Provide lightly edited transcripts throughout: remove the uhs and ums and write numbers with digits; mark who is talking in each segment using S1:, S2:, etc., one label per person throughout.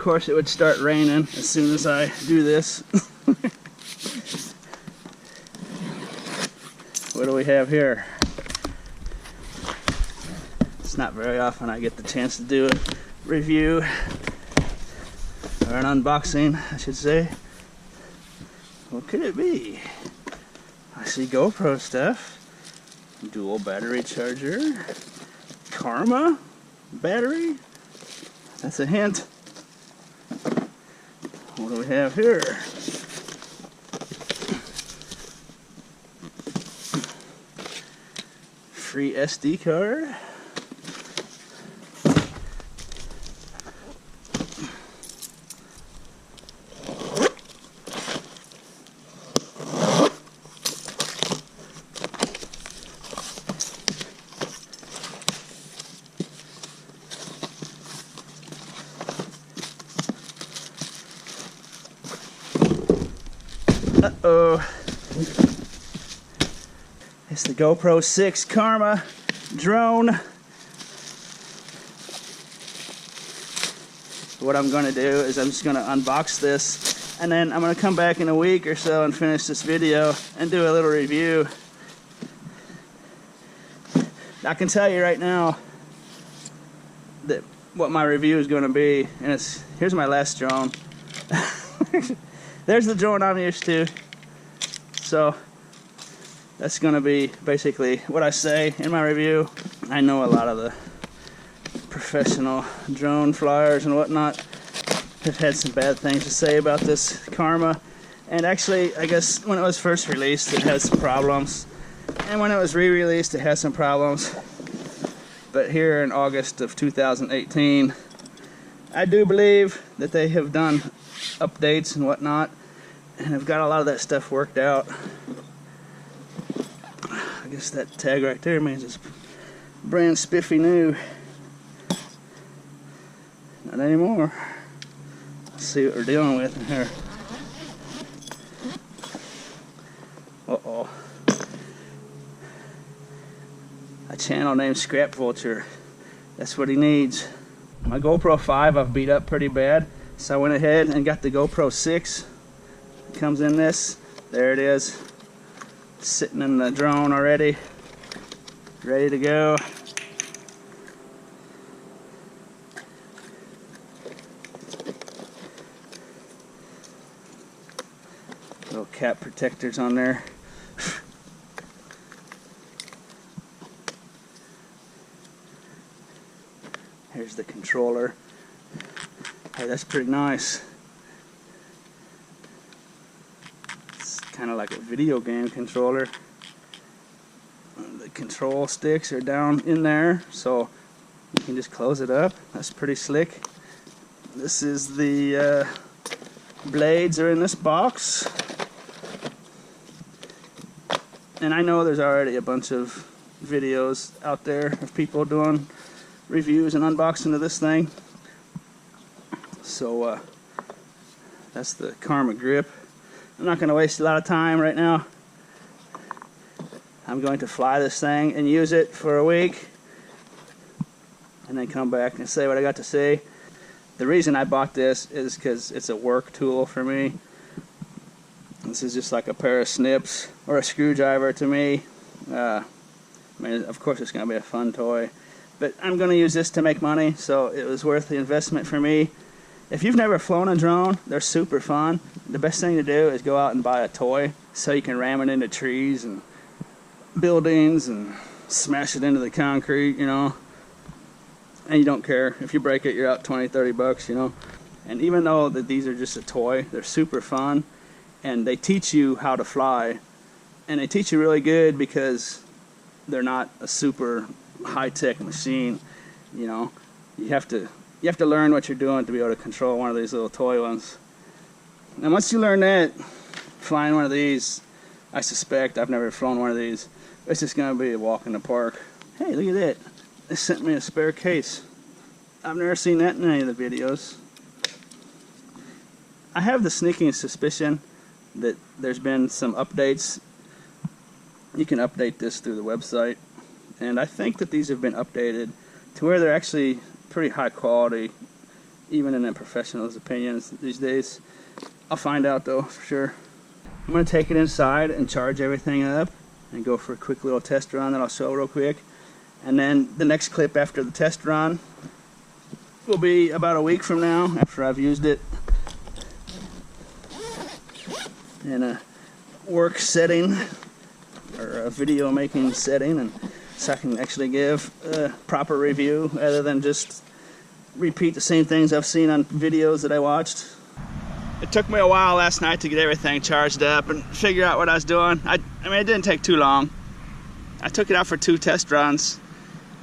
S1: course, it would start raining as soon as I do this. What do we have here? It's not very often I get the chance to do a review, or an unboxing, I should say. What could it be? I see GoPro stuff. Dual battery charger. Karma battery. That's a hint. What do we have here? Free SD card. Uh-oh. It's the GoPro 6 KARMA Drone. What I'm going to do is I'm just going to unbox this, and then I'm going to come back in a week or so and finish this video and do a little review. I can tell you right now that what my review is going to be, and here's my last drone. There's the drone I'm used to. So that's going to be basically what I say in my review. I know a lot of the professional drone flyers and whatnot have had some bad things to say about this KARMA. And actually, I guess when it was first released, it had some problems. And when it was re-released, it had some problems. But here in August of 2018, I do believe that they have done updates and whatnot, and have got a lot of that stuff worked out. I guess that tag right there means it's brand spiffy new. Not anymore. Let's see what we're dealing with in here. Uh-oh. A channel named Scrap Vulture. That's what he needs. My GoPro 5 I've beat up pretty bad, so I went ahead and got the GoPro 6. It comes in this. There it is. Sitting in the drone already. Ready to go. Little cap protectors on there. Here's the controller. Hey, that's pretty nice. It's kind of like a video game controller. The control sticks are down in there, so you can just close it up. That's pretty slick. This is the blades are in this box. And I know there's already a bunch of videos out there of people doing reviews and unboxing of this thing. So that's the KARMA grip. I'm not going to waste a lot of time right now. I'm going to fly this thing and use it for a week, and then come back and say what I got to say. The reason I bought this is because it's a work tool for me. This is just like a pair of snips or a screwdriver to me. I mean, of course it's going to be a fun toy, but I'm going to use this to make money, so it was worth the investment for me. If you've never flown a drone, they're super fun. The best thing to do is go out and buy a toy so you can ram it into trees and buildings and smash it into the concrete, you know. And you don't care. If you break it, you're out 20, 30 bucks, you know. And even though that these are just a toy, they're super fun. And they teach you how to fly. And they teach you really good because they're not a super high-tech machine, you know. You have to learn what you're doing to be able to control one of these little toy ones. And once you learn that, flying one of these, I suspect, I've never flown one of these, it's just going to be a walk in the park. Hey, look at that. They sent me a spare case. I've never seen that in any of the videos. I have the sneaking suspicion that there's been some updates. You can update this through the website, and I think that these have been updated to where they're actually pretty high quality even in a professional's opinions these days. I'll find out though, for sure. I'm gonna take it inside and charge everything up and go for a quick little test run that I'll show real quick. And then the next clip after the test run will be about a week from now, after I've used it in a work setting or a video making setting, and so I can actually give a proper review other than just repeat the same things I've seen on videos that I watched. It took me a while last night to get everything charged up and figure out what I was doing. I mean, it didn't take too long. I took it out for 2 test runs,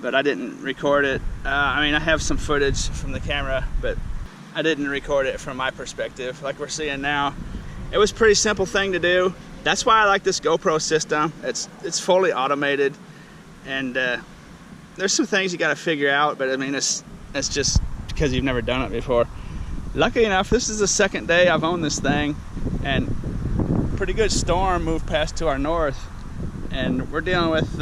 S1: but I didn't record it. I mean, I have some footage from the camera, but I didn't record it from my perspective like we're seeing now. It was a pretty simple thing to do. That's why I like this GoPro system. It's fully automated, and there's some things you got to figure out, but I mean, it's just because you've never done it before. Lucky enough, this is the second day I've owned this thing, and a pretty good storm moved past to our north, and we're dealing with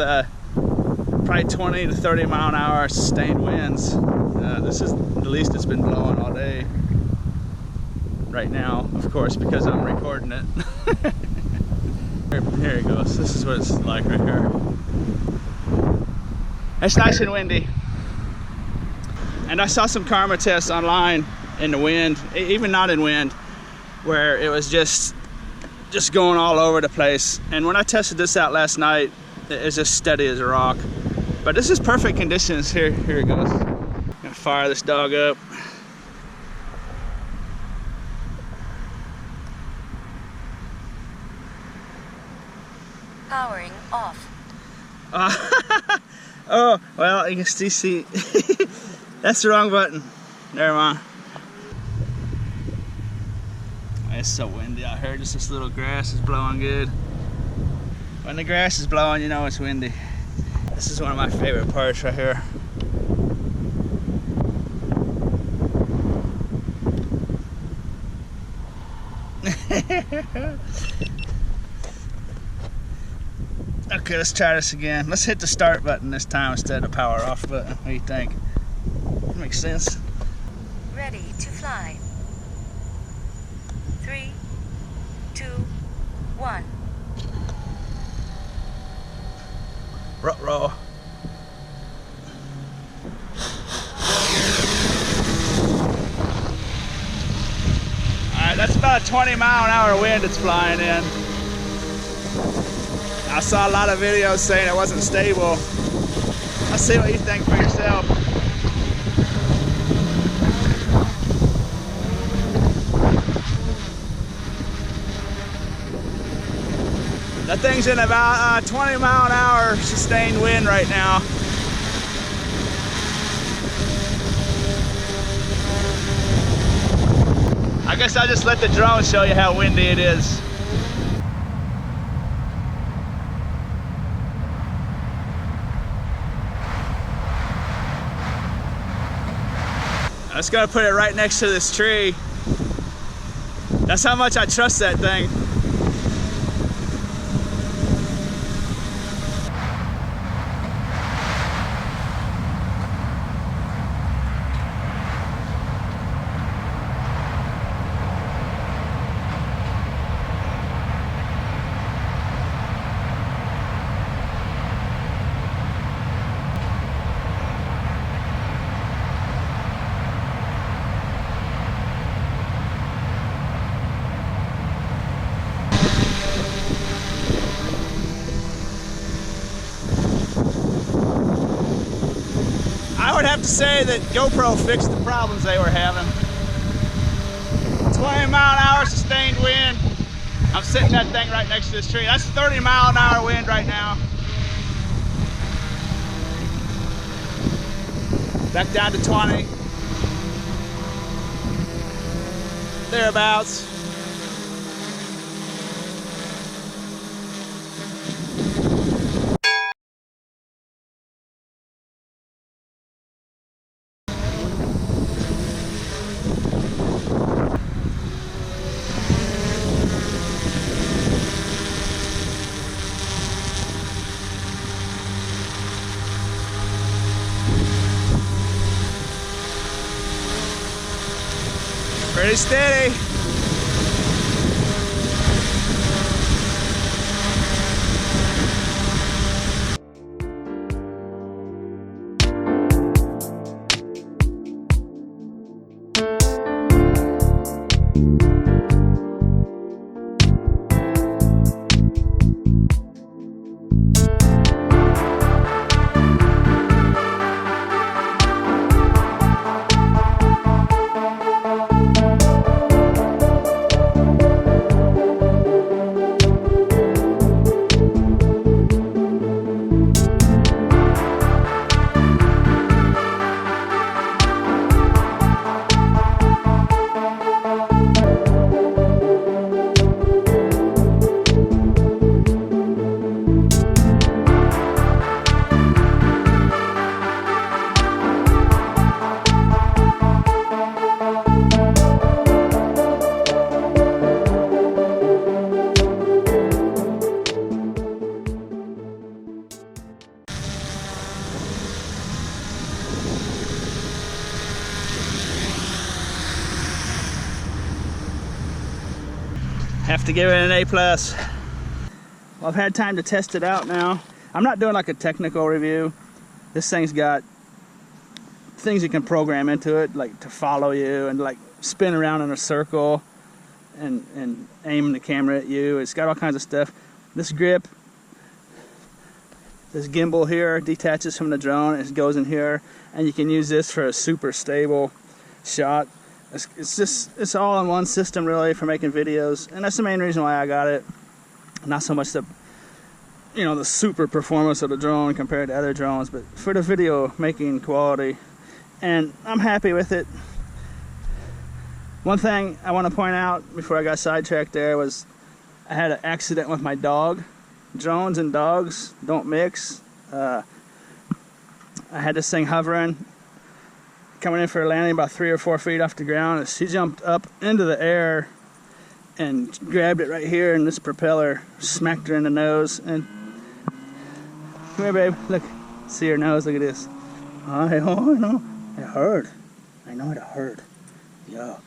S1: probably 20 to 30 mile an hour sustained winds. This is the least it's been blowing all day. Right now, of course, because I'm recording it. Here it goes. This is what it's like right here. It's nice and windy. And I saw some Karma tests online in the wind, even not in wind, where it was just going all over the place. And when I tested this out last night, it's just steady as a rock. But this is perfect conditions. Here it goes. I'm gonna fire this dog up.
S2: Powering off.
S1: Oh, well, you can still see. That's the wrong button. Never mind. It's so windy out here. Just this little grass is blowing good. When the grass is blowing, you know it's windy. This is one of my favorite parts right here. Okay, let's try this again. Let's hit the start button this time instead of the power off button. What do you think? That makes sense.
S2: Ready to fly. 3, 2, 1.
S1: Ruh-roh. Alright, that's about a 20 mile an hour wind it's flying in. I saw a lot of videos saying it wasn't stable. Let's see what you think for yourself. That thing's in about 20 mile an hour sustained wind right now. I guess I'll just let the drone show you how windy it is. I was gonna put it right next to this tree. That's how much I trust that thing. I would have to say that GoPro fixed the problems they were having. 20 mile an hour sustained wind. I'm sitting that thing right next to this tree. That's 30 mile an hour wind right now. Back down to 20. Thereabouts. Stay steady. Have to give it an A+. Well, I've had time to test it out now. I'm not doing like a technical review. This thing's got things you can program into it, like to follow you and like spin around in a circle and aim the camera at you. It's got all kinds of stuff. This grip, this gimbal here detaches from the drone. It goes in here, and you can use this for a super stable shot. It's all in one system really for making videos, and that's the main reason why I got it. Not so much the super performance of the drone compared to other drones, but for the video making quality, and I'm happy with it. One thing I want to point out before I got sidetracked there was I had an accident with my dog. Drones and dogs don't mix. I had this thing hovering, coming in for a landing about 3 or 4 feet off the ground, and she jumped up into the air and grabbed it right here, and this propeller smacked her in the nose. And come here, babe. Look, see her nose. Look at this. Oh, I know. It hurt. I know it hurt. Yeah.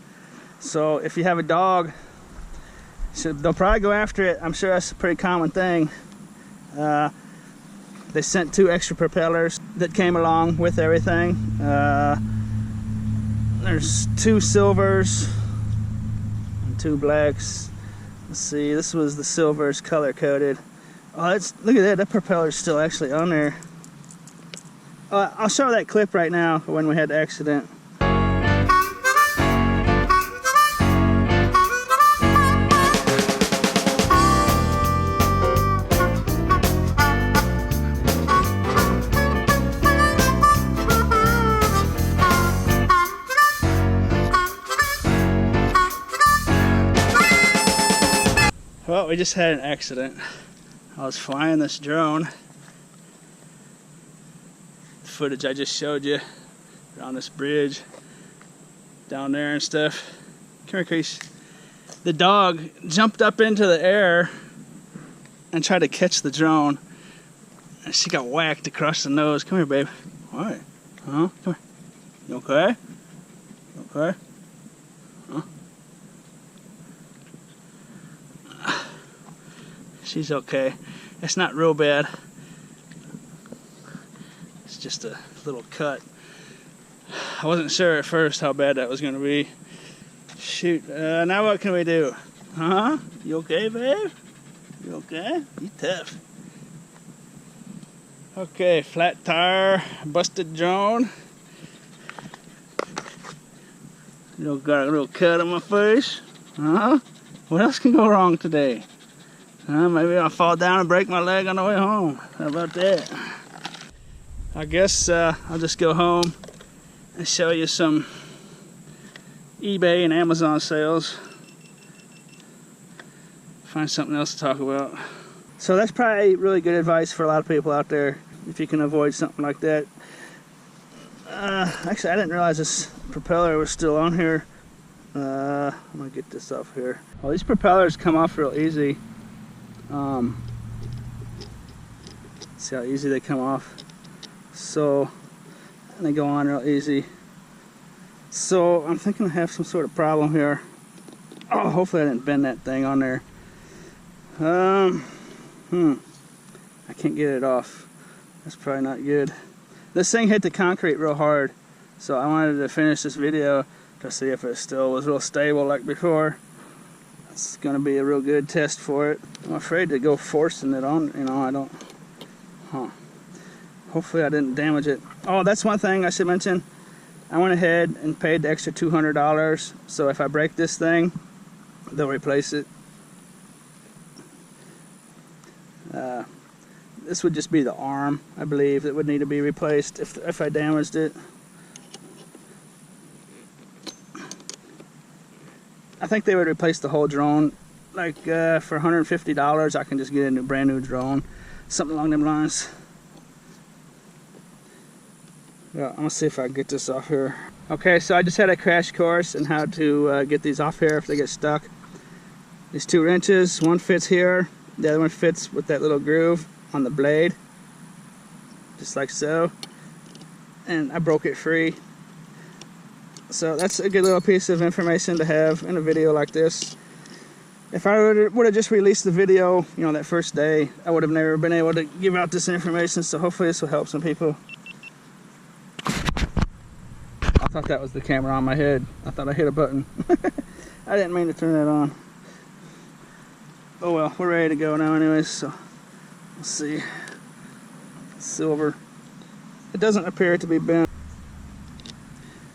S1: So if you have a dog, they'll probably go after it. I'm sure that's a pretty common thing. They sent 2 extra propellers that came along with everything. There's 2 silvers and 2 blacks. Let's see, this was the silvers color coded. Oh, look at that propeller's still actually on there. I'll show that clip right now when we had the accident. Well, we just had an accident. I was flying this drone. The footage I just showed you around this bridge down there and stuff. Come here, Crease. The dog jumped up into the air and tried to catch the drone, and she got whacked across the nose. Come here, babe. What? Huh? Come here. You okay? You okay? Huh? She's okay. It's not real bad. It's just a little cut. I wasn't sure at first how bad that was going to be. Shoot. Now what can we do? Huh? You okay, babe? You okay? You tough. Okay, flat tire, busted drone. Got a little cut on my face. Huh? What else can go wrong today? Maybe I'll fall down and break my leg on the way home. How about that? I guess I'll just go home and show you some eBay and Amazon sales. Find something else to talk about. So that's probably really good advice for a lot of people out there, if you can avoid something like that. Actually, I didn't realize this propeller was still on here. I'm gonna get this off here. Well, these propellers come off real easy. See how easy they come off. So, and they go on real easy. So I'm thinking I have some sort of problem here. Oh, hopefully I didn't bend that thing on there. I can't get it off. That's probably not good. This thing hit the concrete real hard, so I wanted to finish this video to see if it still was real stable like before. It's gonna be a real good test for it. I'm afraid to go forcing it on, you know, I don't. Hopefully I didn't damage it. Oh, that's one thing I should mention. I went ahead and paid the extra $200, so if I break this thing, they'll replace it. This would just be the arm, I believe, that would need to be replaced if I damaged it. I think they would replace the whole drone. Like for $150, I can just get a brand new drone, something along them lines. Yeah, I'm gonna see if I can get this off here. Okay, so I just had a crash course on how to get these off here if they get stuck. These 2 wrenches, one fits here, the other one fits with that little groove on the blade, just like so. And I broke it free. So that's a good little piece of information to have in a video like this. If I would have just released the video, you know, that first day, I would have never been able to give out this information, so hopefully this will help some people. I thought that was the camera on my head. I thought I hit a button. I didn't mean to turn that on. Oh well, we're ready to go now anyways, so let's see. Silver. It doesn't appear to be bent.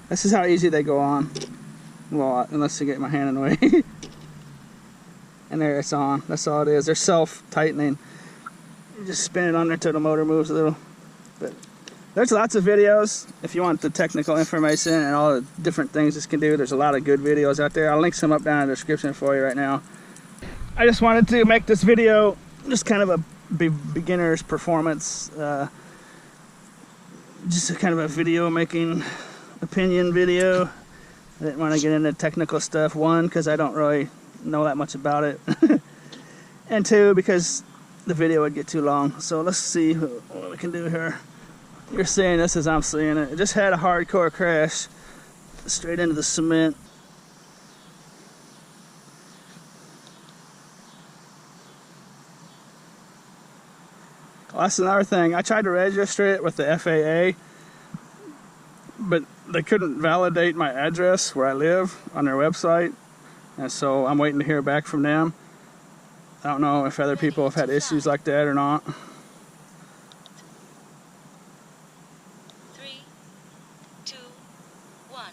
S1: This is how easy they go on. Well, unless you get my hand in the way. And there it's on. That's all it is. They're self-tightening. You just spin it on there till the motor moves a little. But there's lots of videos if you want the technical information and all the different things this can do. There's a lot of good videos out there. I'll link some up down in the description for you right now. I just wanted to make this video just kind of a beginner's performance. Just a kind of a video making opinion video. I didn't want to get into technical stuff. 1, because I don't really know that much about it. And 2, because the video would get too long. So let's see what we can do here. You're seeing this as I'm seeing it. It just had a hardcore crash straight into the cement. Well, that's another thing. I tried to register it with the FAA, but they couldn't validate my address where I live on their website, and so I'm waiting to hear back from them. I don't know if other people have had issues like that or not.
S2: 3, 2, 1.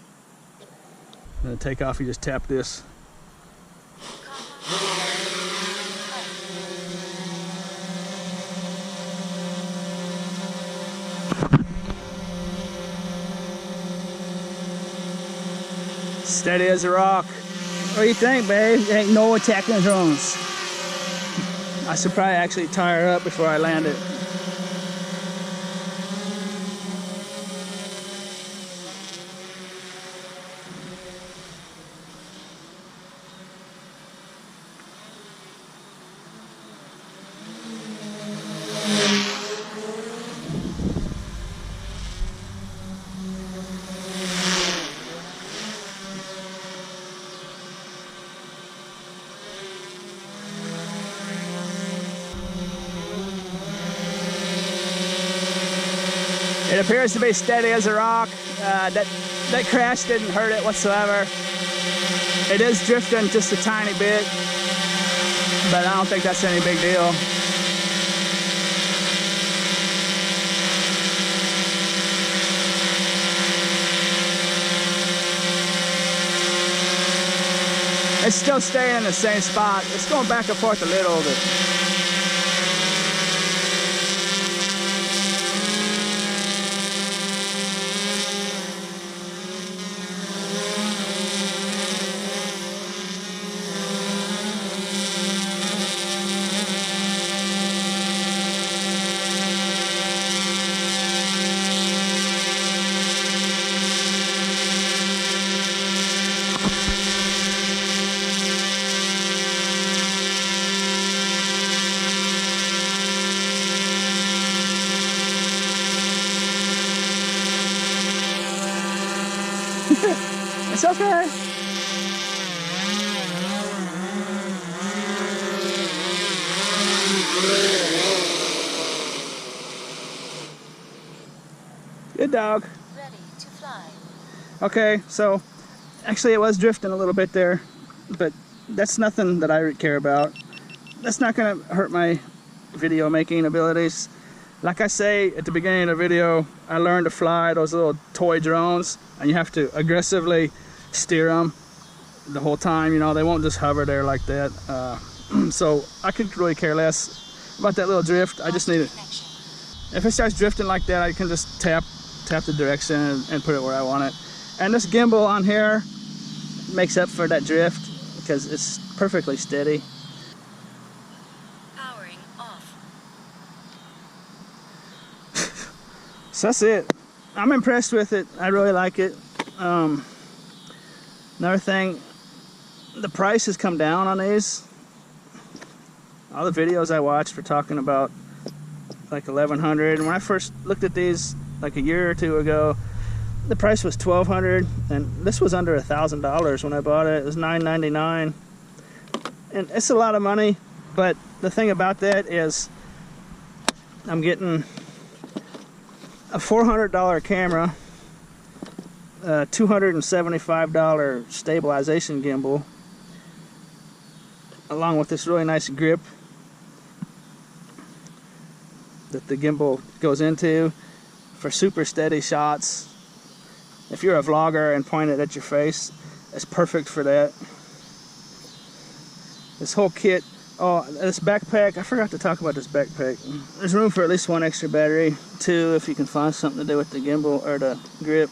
S1: Then to take off, you just tap this. Steady as a rock. What do you think, babe? There ain't no attacking drones. I should probably actually tie her up before I land it. It appears to be steady as a rock. That crash didn't hurt it whatsoever. It is drifting just a tiny bit, but I don't think that's any big deal. It's still staying in the same spot. It's going back and forth a little bit. It's okay. Good dog.
S2: Ready to fly.
S1: Okay, so actually it was drifting a little bit there, but that's nothing that I care about. That's not going to hurt my video making abilities. Like I say at the beginning of the video, I learned to fly those little toy drones, and you have to aggressively steer them the whole time. You know, they won't just hover there like that. So I could really care less about that little drift. I just need it. If it starts drifting like that, I can just tap the direction and put it where I want it. And this gimbal on here makes up for that drift because it's perfectly steady.
S2: Powering off.
S1: So that's it. I'm impressed with it. I really like it. Another thing, the price has come down on these. All the videos I watched were talking about like $1,100. And when I first looked at these like a year or two ago, the price was $1,200, and this was under $1,000 when I bought it. It was $9.99, and it's a lot of money. But the thing about that is, I'm getting a $400 camera, a $275 stabilization gimbal, along with this really nice grip that the gimbal goes into for super steady shots. If you're a vlogger and point it at your face, it's perfect for that. This whole kit, oh, this backpack, I forgot to talk about this backpack. There's room for at least one extra battery, two if you can find something to do with the gimbal or the grip.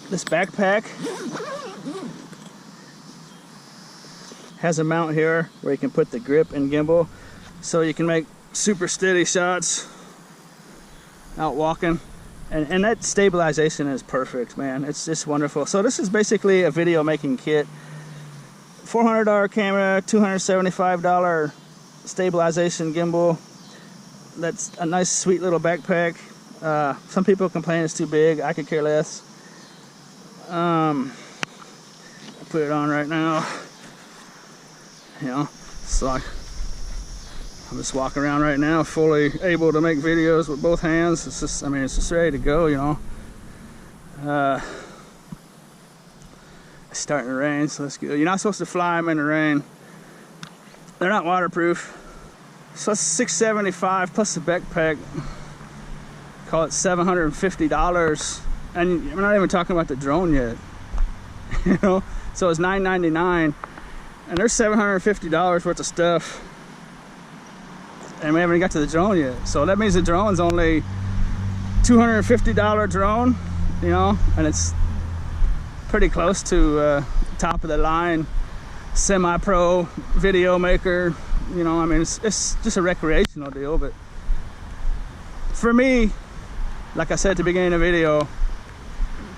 S1: This backpack has a mount here where you can put the grip and gimbal, so you can make super steady shots out walking. And that stabilization is perfect, man. It's just wonderful. So this is basically a video making kit. $400 camera, $275 stabilization gimbal. That's a nice, sweet little backpack. Some people complain it's too big. I could care less. I'll put it on right now. You know, it's like I'm just walking around right now, fully able to make videos with both hands. It's just, I mean, it's just ready to go, you know. It's starting to rain, so that's good. You're not supposed to fly them in the rain. They're not waterproof. So that's $675 plus the backpack. Call it $750. And we're not even talking about the drone yet. You know? So it's $9.99. And there's $750 worth of stuff. And we haven't even got to the drone yet. So that means the drone's only $250 drone, you know, and it's pretty close to top of the line semi-pro video maker, you know. I mean, it's just a recreational deal, but for me, like I said at the beginning of the video,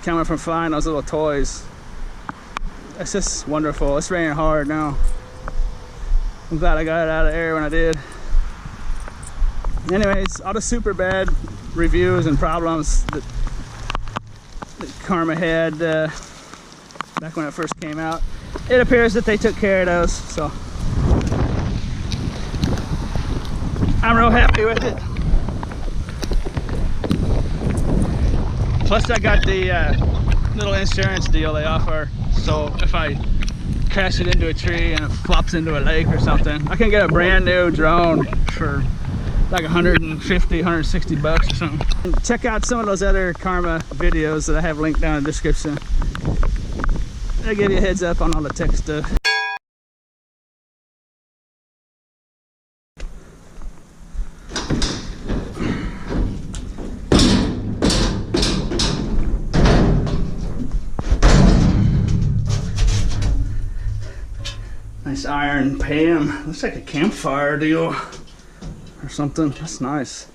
S1: coming from flying those little toys, it's just wonderful. It's raining hard now. I'm glad I got it out of the air when I did. Anyways, all the super bad reviews and problems that Karma had back when it first came out, it appears that they took care of those, so I'm real happy with it. Plus I got the little insurance deal they offer, so if I crash it into a tree and it flops into a lake or something, I can get a brand new drone for like 150, 160 bucks or something. Check out some of those other Karma videos that I have linked down in the description. I'll give you a heads up on all the tech stuff. Nice iron pan. Looks like a campfire deal or something. That's nice.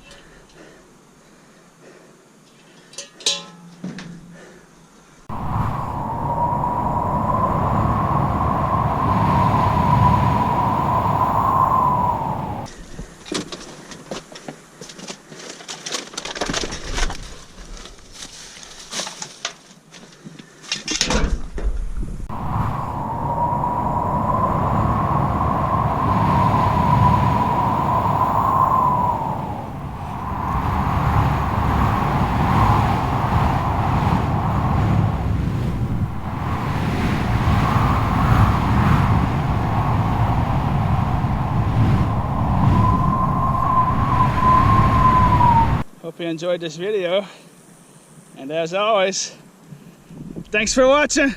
S1: you enjoyed this video. And as always, thanks for watching.